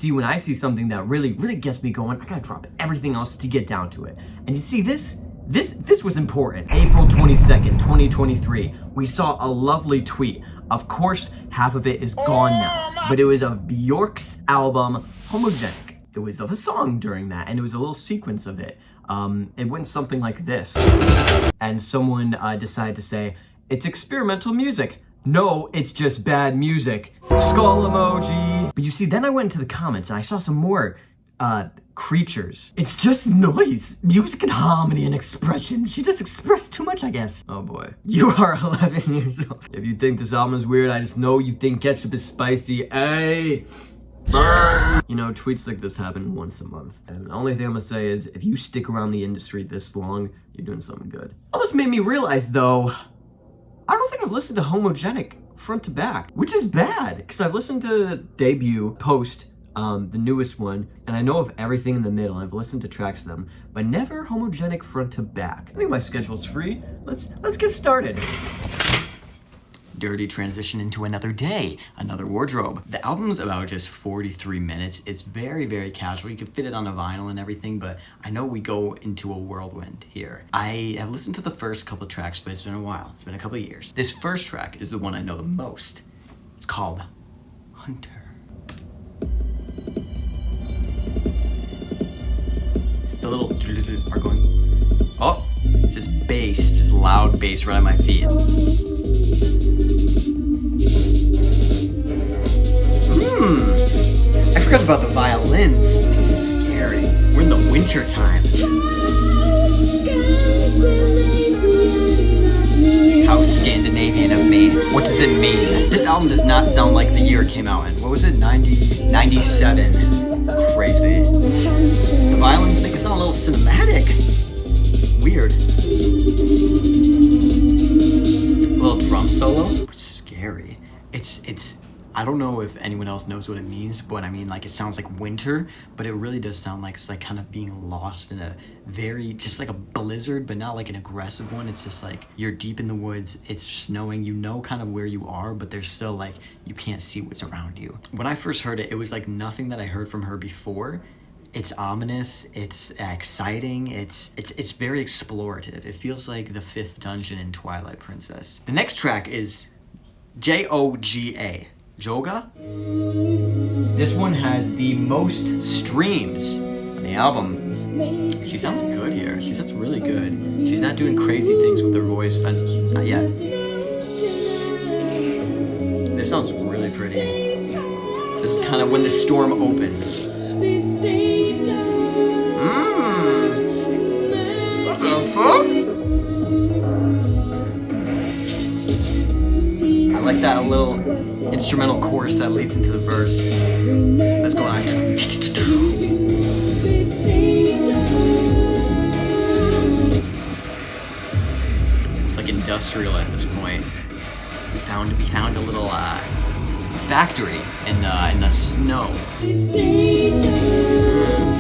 see, when I see something that really gets me going, I gotta drop everything else to get down to it. And you see, this was important. April 22nd, 2023, we saw a lovely tweet. Of course, half of it is gone now, but it was of Björk'd's album, Homogenic. There was a song during that, and it was a little sequence of it. It went something like this. And someone decided to say, it's experimental music. No, it's just bad music. Skull emoji. But you see, then I went into the comments and I saw some more creatures. It's just noise, music and harmony and expression. She just expressed too much, I guess. Oh boy. You are 11 years old. If you think this album is weird, I just know you think ketchup is spicy. Hey! Burn! You know, tweets like this happen once a month. And the only thing I'm gonna say is, if you stick around the industry this long, you're doing something good. All this made me realize, though, I don't think I've listened to Homogenic front to back, which is bad, because I've listened to Debut, Post, the newest one, and I know of everything in the middle. I've listened to tracks of them, but never Homogenic front to back. I think my schedule's free. Let's get started. Dirty transition into another day, another wardrobe. The album's about just 43 minutes. It's very casual. You can fit it on a vinyl and everything, but I know we go into a whirlwind here. I have listened to the first couple tracks, but it's been a while. It's been a couple years. This first track is the one I know the most. It's called Hunter. The little are going, oh, it's just bass, just loud bass right at my feet. I forgot about the violins. It's scary. We're in the winter time. How Scandinavian of me. What does it mean? This album does not sound like the year it came out in. What was it? 97. Crazy. The violins make it sound a little cinematic. Weird. A little drum solo. It's scary. It's I don't know if anyone else knows what it means, but I mean, like, it sounds like winter, but it really does sound like it's like kind of being lost in a very, just like a blizzard, but not like an aggressive one. It's just like you're deep in the woods, it's snowing, you know kind of where you are, but there's still like, you can't see what's around you. When I first heard it, it was like nothing that I heard from her before. It's ominous, it's exciting, it's very explorative. It feels like the 5th dungeon in Twilight Princess. The next track is Joga. Joga? This one has the most streams on the album. She sounds good here. She sounds really good. She's not doing crazy things with her voice. Not yet. This sounds really pretty. This is kind of when the storm opens. What the fuck? I like that little instrumental chorus that leads into the verse. That's going on. It's like industrial at this point. We found a little factory in the snow.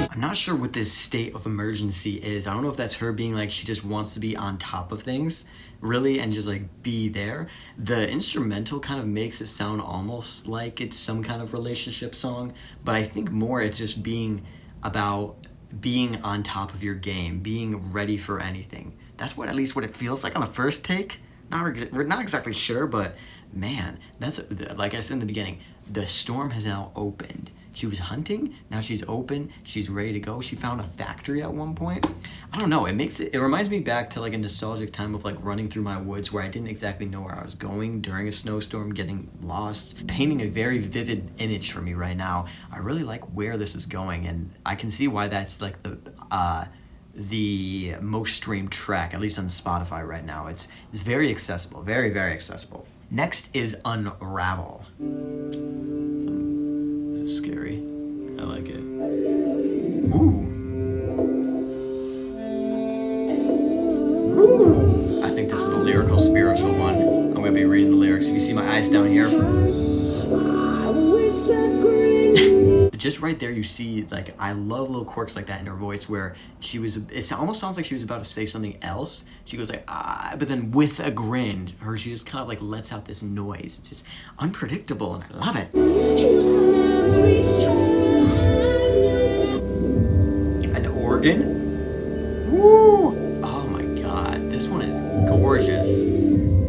I'm not sure what this state of emergency is. I don't know if that's her being like, she just wants to be on top of things, really, and just like be there. The instrumental kind of makes it sound almost like it's some kind of relationship song, but I think more it's just being about being on top of your game, being ready for anything. That's what, at least what it feels like on the first take. We're not exactly sure, but man, that's, like I said in the beginning, the storm has now opened. She was hunting, now she's open, she's ready to go. She found a factory at one point. I don't know, it reminds me back to like a nostalgic time of like running through my woods where I didn't exactly know where I was going during a snowstorm, getting lost. Painting a very vivid image for me right now. I really like where this is going, and I can see why that's like the most streamed track, at least on Spotify right now. It's very accessible, very accessible. Next is Unravel. This is scary. I like it. Ooh. I think this is the lyrical, spiritual one. I'm gonna be reading the lyrics. If you see my eyes down here. Just right there, you see, like, I love little quirks like that in her voice where it almost sounds like she was about to say something else. She goes like, ah, but then with a grin, she just kind of like lets out this noise. It's just unpredictable and I love it. organ. Woo! Oh my god, this one is gorgeous.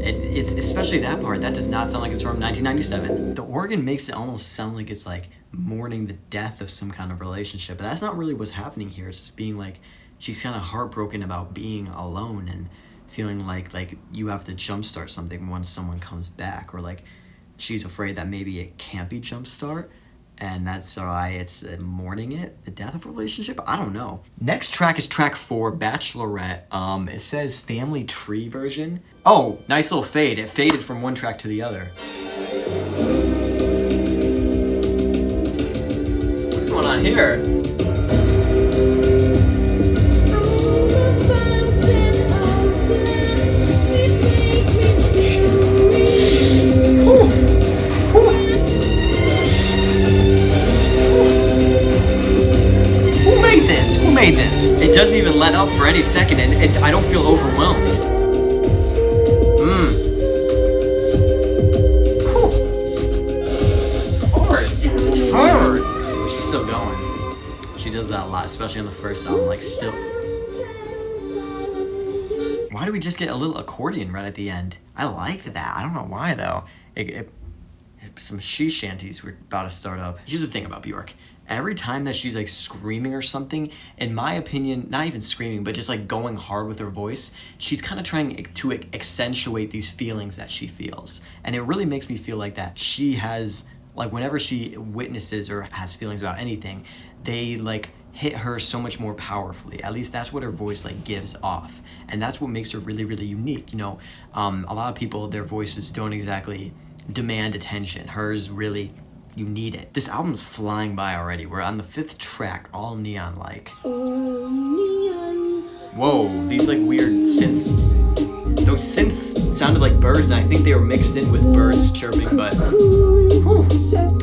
It's especially that part. That does not sound like it's from 1997. The organ makes it almost sound like it's like mourning the death of some kind of relationship. But that's not really what's happening here. It's just being like, she's kind of heartbroken about being alone and feeling like you have to jumpstart something once someone comes back, or like she's afraid that maybe it can't be jumpstart, and that's why it's mourning it, the death of a relationship. I don't know. Next track is track 4, Bachelorette. It says family tree version. Oh, nice little fade. It faded from one track to the other. What's going on here? Who made this? It doesn't even let up for any second, and I don't feel overwhelmed. Hard. She's still going. She does that a lot, especially on the first album. Like, still. Why do we just get a little accordion right at the end? I liked that. I don't know why though. Some she shanties were about to start up. Here's the thing about Björk. Every time that she's like screaming or something, in my opinion, not even screaming, but just like going hard with her voice, she's kind of trying to accentuate these feelings that she feels. And it really makes me feel like that she has, like whenever she witnesses or has feelings about anything, they like hit her so much more powerfully. At least that's what her voice like gives off. And that's what makes her really, really unique. You know, a lot of people, their voices don't exactly demand attention. Hers really, you need it. This album's flying by already. We're on the 5th track, all neon-like. Whoa, these like weird synths. Those synths sounded like birds, and I think they were mixed in with birds chirping, but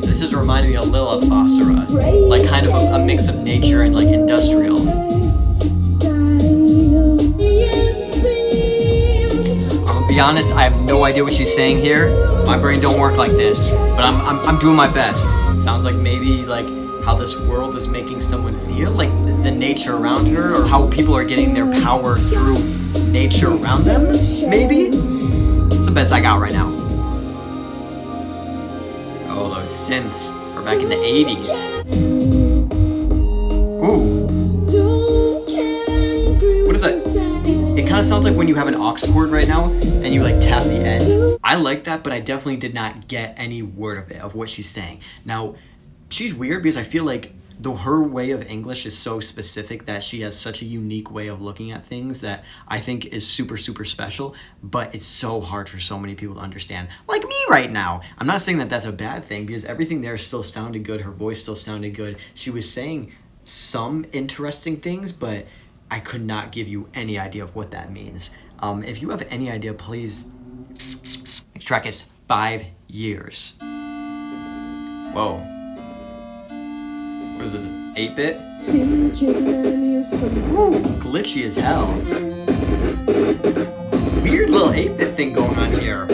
this is reminding me a little of Fossera. Like kind of a mix of nature and like industrial. I'll be honest, I have no idea what she's saying here. My brain don't work like this, but I'm doing my best. Sounds like maybe like how this world is making someone feel, like the nature around her, or how people are getting their power through nature around them, maybe? It's the best I got right now. Oh, those synths are back in the 80s. Ooh. What is that? It kind of sounds like when you have an aux cord right now and you like tap the end. I like that, but I definitely did not get any word of it, of what she's saying. Now, she's weird because I feel like her way of English is so specific that she has such a unique way of looking at things that I think is super, super special, but it's so hard for so many people to understand, like me right now. I'm not saying that that's a bad thing because everything there still sounded good. Her voice still sounded good. She was saying some interesting things, but I could not give you any idea of what that means. If you have any idea, please. Next track is 5 years. Whoa. What is this, 8-bit? Glitchy as hell. Weird little 8-bit thing going on here.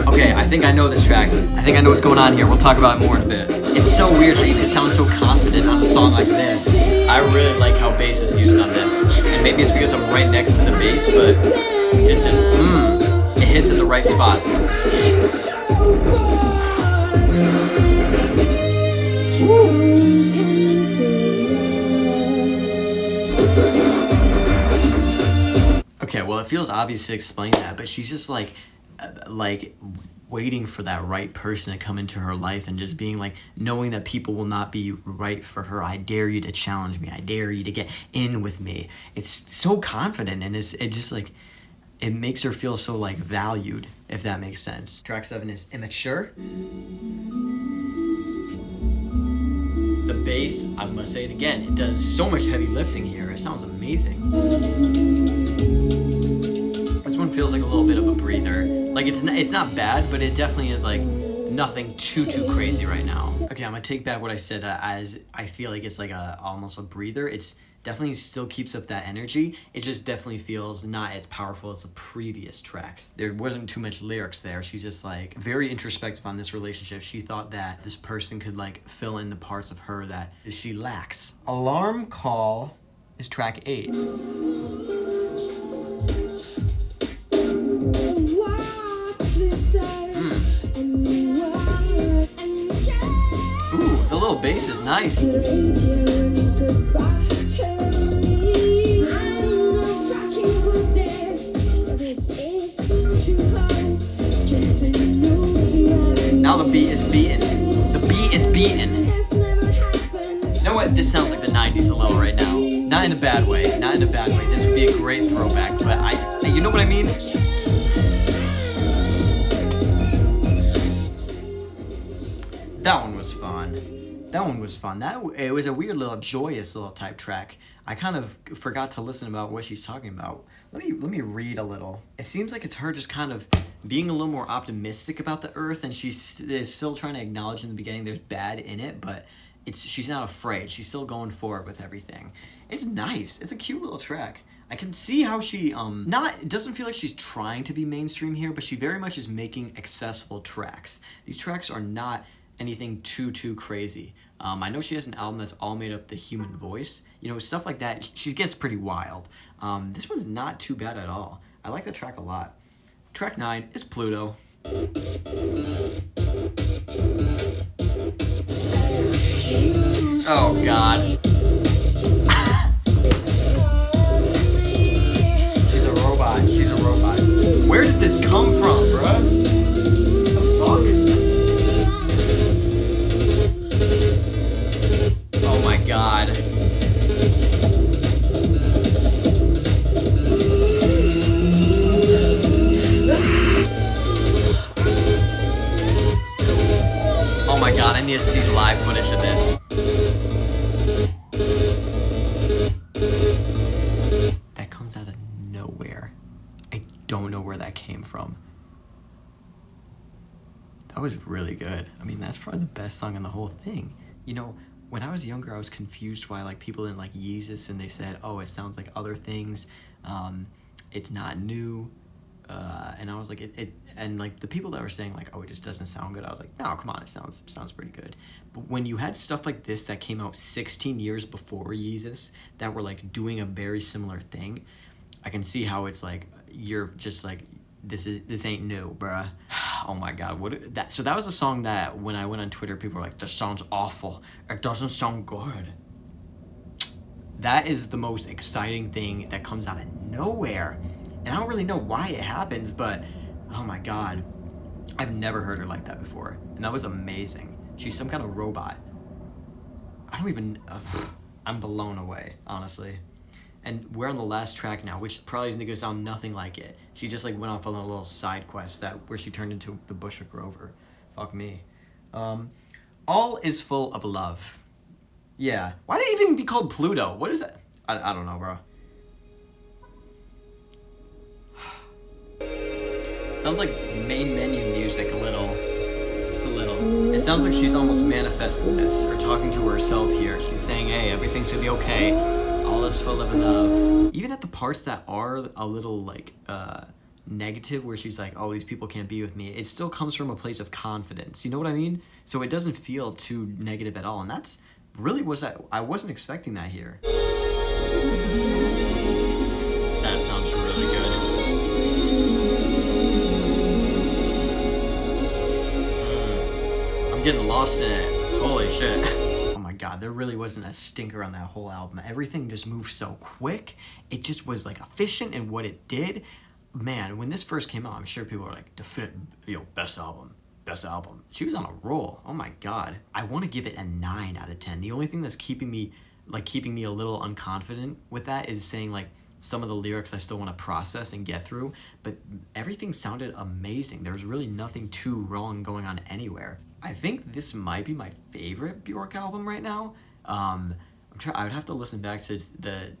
Okay, I think I know this track. I think I know what's going on here. We'll talk about it more in a bit. It's so weird how you can sound so confident on a song like this. I really like how bass is used on this. And maybe it's because I'm right next to the bass, but it just says, it hits at the right spots. Okay, well, it feels obvious to explain that, but she's just like waiting for that right person to come into her life and just being like, knowing that people will not be right for her. I dare you to challenge me. I dare you to get in with me. It's so confident, and it just like, it makes her feel so like valued, if that makes sense. Track 7 is Immature. The bass, I must say it again, it does so much heavy lifting here. It sounds amazing. This one feels like a little bit of a breather. Like it's not bad, but it definitely is like nothing too crazy right now. Okay, I'm gonna take back what I said as I feel like it's like almost a breather. It's Definitely still keeps up that energy. It just definitely feels not as powerful as the previous tracks. There wasn't too much lyrics there. She's just like very introspective on this relationship. She thought that this person could like fill in the parts of her that she lacks. Alarm Call is track 8. Ooh, the little bass is nice. Now the beat is beaten. The beat is beaten. You know what? This sounds like the 90s a little right now. Not in a bad way. Not in a bad way. This would be a great throwback, but you know what I mean? That one was fun. That one was fun. It was a weird little joyous little type track. I kind of forgot to listen about what she's talking about. Let me read a little. It seems like it's her just kind of being a little more optimistic about the earth, and she's still trying to acknowledge in the beginning there's bad in it, but she's not afraid. She's still going forward with everything. It's nice. It's a cute little track. I can see how she it doesn't feel like she's trying to be mainstream here, but she very much is making accessible tracks. These tracks are not anything too crazy. I know she has an album that's all made up the human voice. You know, stuff like that. She gets pretty wild. This one's not too bad at all. I like the track a lot. Track 9 is Pluto. Oh God. She's a robot. She's a robot. Where did this come from, bruh? The fuck? Oh my God. Oh my God, I need to see live footage of this. That comes out of nowhere. I don't know where that came from. That was really good. I mean, that's probably the best song in the whole thing. You know, when I was younger, I was confused why like people didn't like Yeezus, and they said, oh, it sounds like other things. It's not new. And I was like, and like the people that were saying like, oh, it just doesn't sound good, I was like, no, come on, it sounds pretty good. But when you had stuff like this that came out 16 years before Yeezus that were like doing a very similar thing, I can see how it's like you're just like, this ain't new, bruh. Oh my God, so that was a song that when I went on Twitter, people were like, this sounds awful, it doesn't sound good. That is the most exciting thing that comes out of nowhere. And I don't really know why it happens, but oh my God, I've never heard her like that before. And that was amazing. She's some kind of robot. I'm blown away, honestly. And we're on the last track now, which probably isn't gonna sound nothing like it. She just like went off on a little side quest where she turned into the Bush of Grover. Fuck me. All is full of love. Yeah. Why did it even be called Pluto? What is that? I don't know, bro. Sounds like main menu music a little. Just a little. It sounds like she's almost manifesting this or talking to herself here. She's saying, hey, everything's gonna be okay. All is full of love. Even at the parts that are a little like negative, where she's like, oh, these people can't be with me, it still comes from a place of confidence. You know what I mean? So it doesn't feel too negative at all. And that's really I wasn't expecting that here. That sounds really good. I'm getting lost in it. Holy shit. Oh my God, there really wasn't a stinker on that whole album. Everything just moved so quick. It just was like efficient in what it did. Man, when this first came out, I'm sure people were like, best album. Best album. She was on a roll. Oh my God. I want to give it a 9 out of 10. The only thing that's keeping me a little unconfident with that is saying like some of the lyrics I still want to process and get through, but everything sounded amazing. There was really nothing too wrong going on anywhere. I think this might be my favorite Björk album right now. I would have to listen back to the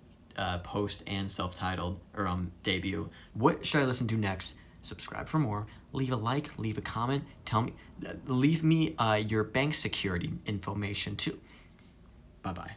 post and self-titled or debut. What should I listen to next? Subscribe for more. Leave a like, leave a comment. Leave me your bank security information too. Bye-bye.